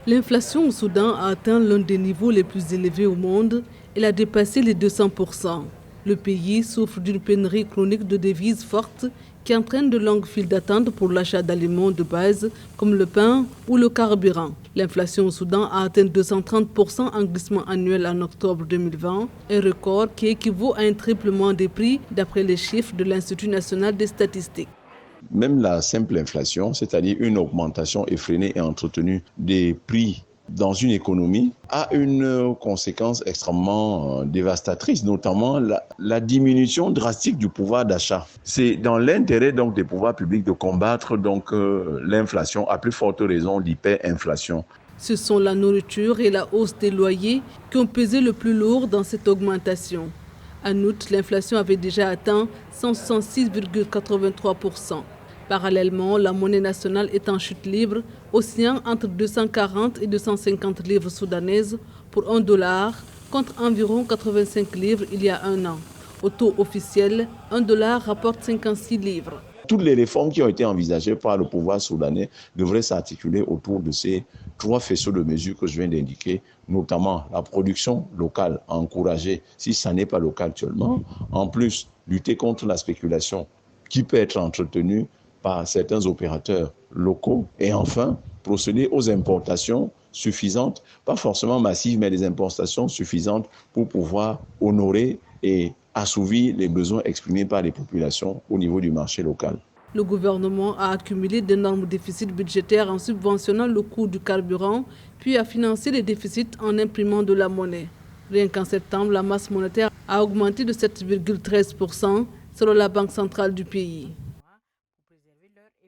L'inflation au Soudan a atteint l'un des niveaux les plus élevés au monde. Elle a dépassé les 200%. Le pays souffre d'une pénurie chronique de devises fortes qui entraîne de longues files d'attente pour l'achat d'aliments de base comme le pain ou le carburant. L'inflation au Soudan a atteint 230% en glissement annuel en octobre 2020, un record qui équivaut à un triplement des prix d'après les chiffres de l'Institut national des statistiques. Même la simple inflation, c'est-à-dire une augmentation effrénée et entretenue des prix dans une économie, a une conséquence extrêmement dévastatrice, notamment la diminution drastique du pouvoir d'achat. C'est dans l'intérêt donc des pouvoirs publics de combattre l'inflation, à plus forte raison l'hyperinflation. Ce sont la nourriture et la hausse des loyers qui ont pesé le plus lourd dans cette augmentation. En août, l'inflation avait déjà atteint 166,83%. Parallèlement, la monnaie nationale est en chute libre, oscillant entre 240 et 250 livres soudanaises pour $1 contre environ 85 livres il y a un an. Au taux officiel, $1 rapporte 56 livres. Toutes les réformes qui ont été envisagées par le pouvoir soudanais devraient s'articuler autour de ces trois faisceaux de mesures que je viens d'indiquer, notamment la production locale, encourager, si ça n'est pas le cas actuellement. En plus, lutter contre la spéculation qui peut être entretenue par certains opérateurs locaux. Et enfin, procéder aux importations suffisantes, pas forcément massives, mais des importations suffisantes pour pouvoir honorer et assouvir les besoins exprimés par les populations au niveau du marché local. Le gouvernement a accumulé d'énormes déficits budgétaires en subventionnant le coût du carburant, puis a financé les déficits en imprimant de la monnaie. Rien qu'en septembre, la masse monétaire a augmenté de 7,13% selon la Banque centrale du pays.